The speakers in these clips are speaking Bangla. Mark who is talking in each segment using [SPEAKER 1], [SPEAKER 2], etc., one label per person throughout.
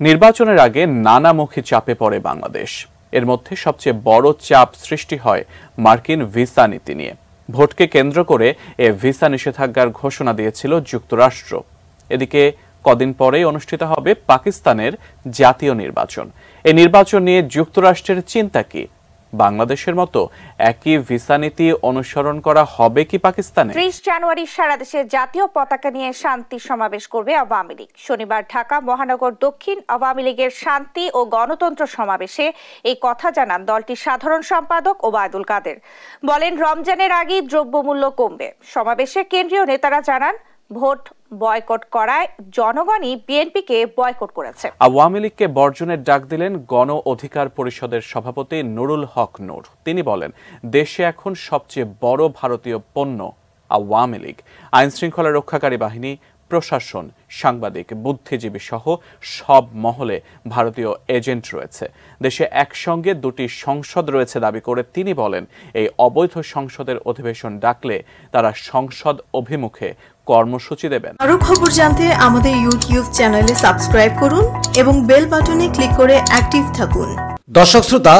[SPEAKER 1] নির্বাচনের আগে নানামুখী চাপে পড়ে বাংলাদেশ। এর মধ্যে সবচেয়ে বড় চাপ সৃষ্টি হয় মার্কিন ভিসা নীতি নিয়ে। ভোটকে কেন্দ্র করে এ ভিসা নিষেধাজ্ঞার ঘোষণা দিয়েছিল যুক্তরাষ্ট্র। এদিকে কদিন পরেই অনুষ্ঠিত হবে পাকিস্তানের জাতীয় নির্বাচন। এই নির্বাচন নিয়ে যুক্তরাষ্ট্রের চিন্তা কি? বাংলাদেশের মতো একই ভিসা নীতি অনুসরণ করা হবে কি পাকিস্তানে?
[SPEAKER 2] 30 জানুয়ারি সারা দেশে জাতীয় পতাকা নিয়ে শান্তি সমাবেশ করবে আওয়ামী লীগ। শনিবার ঢাকা মহানগর দক্ষিণ আওয়ামী লীগের শান্তি ও গণতন্ত্র সমাবেশে এই কথা জানান দলটির সাধারণ সম্পাদক ওবায়দুল কাদের। বলেন, রমজানের আগেই দ্রব্যমূল্য কমবে। সমাবেশে কেন্দ্রীয় নেতারা জানান, ভোট বয়কট করায় জনগণই বিএনপিকে বয়কট করেছে।
[SPEAKER 1] আওয়ামী লীগকে বর্জনের ডাক দিলেন গণ অধিকার পরিষদের সভাপতি নুরুল হক নূর। তিনি বলেন, দেশে এখন সবচেয়ে বড় ভারতীয় পণ্য আওয়ামী লীগ। আইন শৃঙ্খলা রক্ষাকারী বাহিনী, প্রশাসন, সাংবাদিক, বুদ্ধিজীবী সহ সব মহলে ভারতীয় এজেন্ট রয়েছে। দেশে একসঙ্গে দুটি সংসদ রয়েছে দাবি করে তিনি বলেন, এই অবৈধ সংসদের অধিবেশন ডাকলে তারা সংসদ অভিমুখে কর্মসূচি দেবেন।
[SPEAKER 3] আরো খবর জানতে আমাদের ইউটিউব চ্যানেলে সাবস্ক্রাইব করুন এবং বেল বাটনে ক্লিক করে অ্যাক্টিভ থাকুন।
[SPEAKER 4] দর্শক শ্রোতা,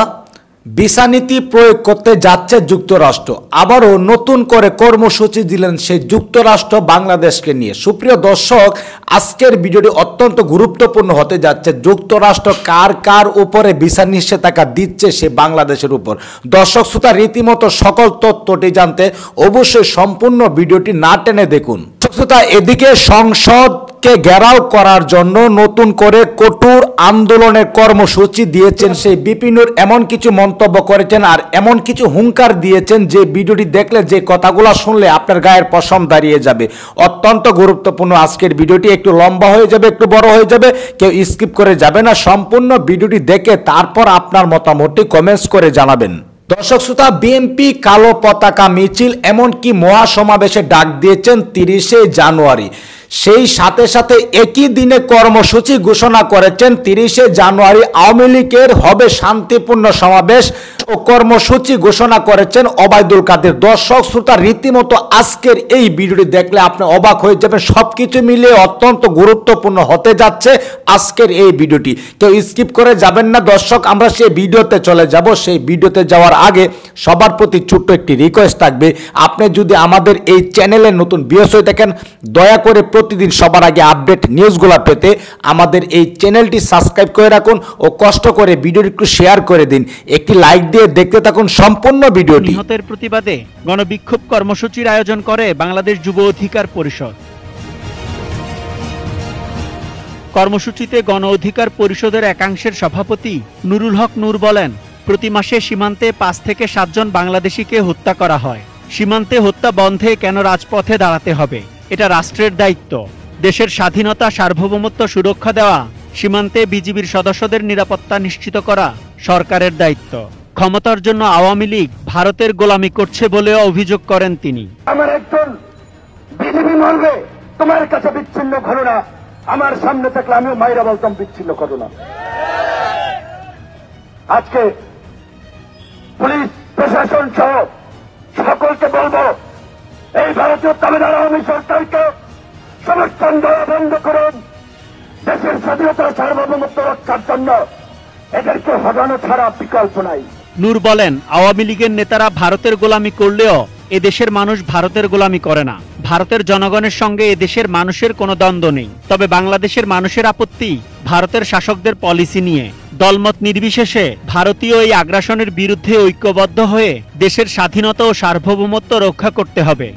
[SPEAKER 4] ভিসা নীতি প্রয়োগ করতে যাচ্ছে যুক্তরাষ্ট্র। আবারও নতুন করে কর্মসূচি দিলেন সেই যুক্তরাষ্ট্র বাংলাদেশকে নিয়ে। সুপ্রিয় দর্শক, আজকের ভিডিওটি অত্যন্ত গুরুত্বপূর্ণ হতে যাচ্ছে। যুক্তরাষ্ট্র কার কার উপরে ভিসা নিষেধাজ্ঞা দিচ্ছে সে বাংলাদেশের উপর। দর্শক শ্রোতা, রীতিমতো সকল তথ্যটি জানতে অবশ্যই সম্পূর্ণ ভিডিওটি না টেনে দেখুন। দর্শক শ্রোতা, এদিকে সংসদকে ঘেরাও করার জন্য নতুন করে কঠোর আন্দোলনের কর্মসূচি দিয়েছেন সেই বিপিনুর। এমন কিছু মন্তব্য করেছেন আর এমন কিছু হুঙ্কার দিয়েছেন যে ভিডিওটি দেখলে, যে কথাগুলো শুনলে আপনার গায়ের পশম দাঁড়িয়ে যাবে। অত্যন্ত গুরুত্বপূর্ণ আজকের ভিডিওটি। একটু লম্বা হয়ে যাবে, একটু বড় হয়ে যাবে, কেউ স্কিপ করে যাবে না। সম্পূর্ণ ভিডিওটি দেখে তারপর আপনার মতামতটি কমেন্টস করে জানাবেন। দর্শক শ্রোতা, বিএনপি কালো পতাকা মিছিল এমনকি মহাসমাবেশে ডাক দিয়েছেন 30শে জানুয়ারি। সেই সাথে সাথে একই দিনে কর্মসূচি ঘোষণা করেছেন 30শে জানুয়ারি আওয়ামী লীগের হবে শান্তিপূর্ণ সমাবেশ ও কর্মসূচি ঘোষণা করেছেন ওবায়দুল কাদের। দর্শক শ্রোতা, রীতিমতো আজকের এই ভিডিওটি দেখলে আপনি অবাক হয়ে যাবেন। সবকিছু মিলিয়ে অত্যন্ত গুরুত্বপূর্ণ হতে যাচ্ছে আজকের এই ভিডিওটি। কেউ স্কিপ করে যাবেন না। দর্শক, আমরা সেই ভিডিওতে চলে যাব। সেই ভিডিওতে যাওয়ার আগে সবার প্রতি ছোট্ট একটি রিকোয়েস্ট থাকবে, আপনি যদি আমাদের এই চ্যানেলে নতুন ভিউয়ার্স হয়ে থাকেন, দয়া করে প্রতিদিন সবার আগে আপডেট নিউজগুলো পেতে আমাদের এই চ্যানেলটি সাবস্ক্রাইব করে রাখুন ও কষ্ট করে ভিডিওটি একটু শেয়ার করে দিন। একটি লাইক দিয়ে দেখতে থাকুন সম্পূর্ণ ভিডিওটি।
[SPEAKER 5] নিহতের প্রতিবাদে গণবিক্ষোভ কর্মসূচির আয়োজন করে বাংলাদেশ যুব অধিকার পরিষদ। কর্মসূচিতে গণ অধিকার পরিষদের একাংশের সভাপতি নুরুল হক নূর বলেন, প্রতি মাসে সীমান্তে 5 থেকে 7 জন বাংলাদেশিকে হত্যা করা হয়। সীমান্তে হত্যা বন্ধে কেন রাজপথে দাঁড়াতে হবে? এটা রাষ্ট্রের দায়িত্ব। দেশের স্বাধীনতা, সার্বভৌমত্ব সুরক্ষা দেওয়া, সীমান্তে বিজিবির সদস্যদের নিরাপত্তা নিশ্চিত করা সরকারের দায়িত্ব। ক্ষমতার জন্য আওয়ামী লীগ ভারতের গোলামি করছে বলেও অভিযোগ করেন তিনি।
[SPEAKER 6] আমার একজন বিজিবি মরবে, তোমার কাছে বিচ্ছিন্ন ঘটনা, আমার সামনে থাকলে আমিও মাইরা বলতাম বিচ্ছিন্ন ঘটনা। আজকে পুলিশ প্রশাসন সহ সকলকে বলবো, এই ভারতীয় তামিলনাড়ু আওয়ামী সরকারকে সমর্থন দেওয়া বন্ধ করুন। দেশের স্বাধীনতা সার্বভৌমত্ব রক্ষার জন্য এদেরকে হটানো ছাড়া বিকল্প নাই।
[SPEAKER 5] নূর বলেন, আওয়ামী লীগের নেতারা ভারতের গোলামি করলেও এদেশের মানুষ ভারতের গোলামি করে না। ভারতের জনগণের সঙ্গে এদেশের মানুষের কোনো দ্বন্দ্ব নেই। তবে বাংলাদেশের মানুষের আপত্তি ভারতের শাসকদের পলিসি নিয়ে। দলমত নির্বিশেষে ভারতীয় এই আগ্রাসনের বিরুদ্ধে ঐক্যবদ্ধ হয়ে দেশের স্বাধীনতা ও সার্বভৌমত্ব রক্ষা করতে হবে।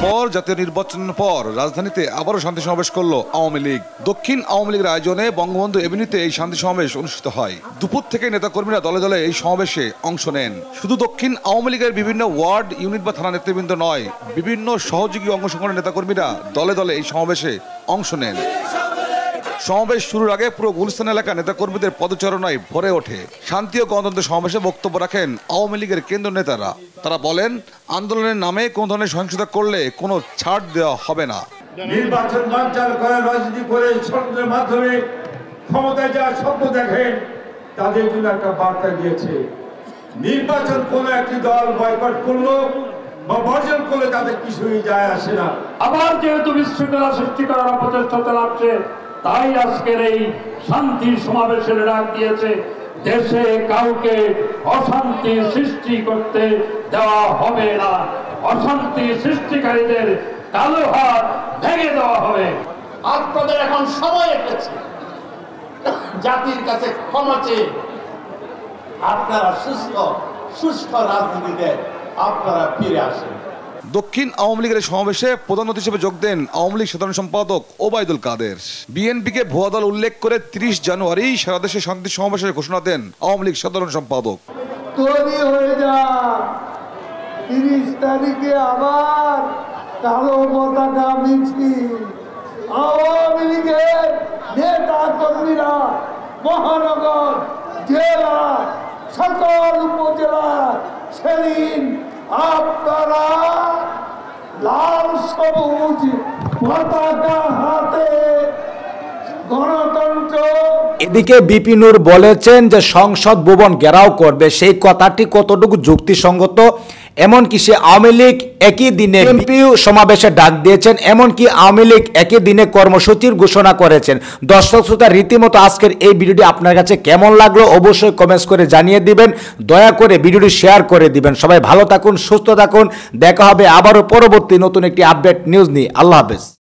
[SPEAKER 7] পর জাতীয় নির্বাচনের পর রাজধানীতে আবারও শান্তি সমাবেশ করলো আওয়ামী লীগ। দক্ষিণ আওয়ামী লীগের আয়োজনে বঙ্গবন্ধু এভিনিউতে এই শান্তি সমাবেশ অনুষ্ঠিত হয়। দুপুর থেকে নেতাকর্মীরা দলে দলে এই সমাবেশে অংশ নেন। শুধু দক্ষিণ আওয়ামী লীগের বিভিন্ন ওয়ার্ড, ইউনিট বা থানা নেতৃবৃন্দ নয়, বিভিন্ন সহযোগী অঙ্গ সংগঠনের নেতাকর্মীরা দলে দলে এই সমাবেশে অংশ নেন। সমাবেশ শুরুর আগে পুরো গুলিস্তান এলাকা নেতাকর্মীদের পদচারণায় ভরে ওঠে। শান্তি ও গণতন্ত্রের সমাবেশে বক্তব্য রাখেন আওয়ামী লীগের কেন্দ্রীয় নেতারা। তারা বলেন, আন্দোলনের নামে কোন ধরনের সহিংসতা করলে কোনো ছাড় দেওয়া হবে না।
[SPEAKER 8] নির্বাচন বানচাল করে, রাজনীতি করে, ষড়যন্ত্রের মাধ্যমে ক্ষমতায় যাওয়ার স্বপ্ন দেখেন, তাদের জন্য একটা বার্তা দিয়েছে। নির্বাচন কোন একটি দল বয়কট করলো বা বর্জন করলে তাদের কিছুই যায় আসে না।
[SPEAKER 9] আবার যেহেতু বিশৃঙ্খলা সৃষ্টি করার অপচেষ্টা চালাচ্ছে, তাই আজকের এই শান্তির সমাবেশের ডাক দিয়েছে। দেশে কাউকে অশান্তি সৃষ্টি করতে দেওয়া হবে না। অশান্তি সৃষ্টিকারীদের কালো হাত ভেঙে দেওয়া হবে।
[SPEAKER 10] আপনাদের এখন সময় এসেছে জাতির কাছে ক্ষমা চেয়ে আপনারা সুস্থ রাজনীতিতে আপনারা ফিরে আসেন।
[SPEAKER 7] দক্ষিণ আওয়ামী লীগের সমাবেশে প্রধান অতিথি হিসেবে যোগ দেন আওয়ামী লীগ সাধারণ সম্পাদক ওবায়দুল কাদের। বিএনপিকে ভুয়া দল উল্লেখ করে 30 জানুয়ারি সারা দেশে শান্তি সমাবেশের ঘোষণা দেন আওয়ামী লীগ সাধারণ সম্পাদক।
[SPEAKER 11] তৈরি হয়ে যান, 30 তারিখে আবার কালো পতাকা মিছিল। আওয়ামী লীগের নেতা কর্মীরা মহানগর, জেলা, সকল উপজেলা সেদিন আপনারা লাল সবুজ পতাকা হাতে গণতন্ত্র।
[SPEAKER 4] এদিকে বিপি নূর বলেছেন যে সংসদ ভবন ঘেরাও করবে, সেই কথাটি কতটুকু যুক্তিসঙ্গত? এমনকি সে আওয়ামী লীগ একই দিনে বিএনপিও সমাবেশে ডাক দিয়েছেন, এমনকি আওয়ামী লীগ একই দিনে কর্মসূচির ঘোষণা করেছেন। দর্শক শ্রোতা, রীতিমতো আজকের এই ভিডিওটি আপনার কাছে কেমন লাগলো অবশ্যই কমেন্টস করে জানিয়ে দিবেন। দয়া করে ভিডিওটি শেয়ার করে দিবেন। সবাই ভালো থাকুন, সুস্থ থাকুন। দেখা হবে আবারও পরবর্তী নতুন একটি আপডেট নিউজ নিয়ে। আল্লাহ হাফেজ।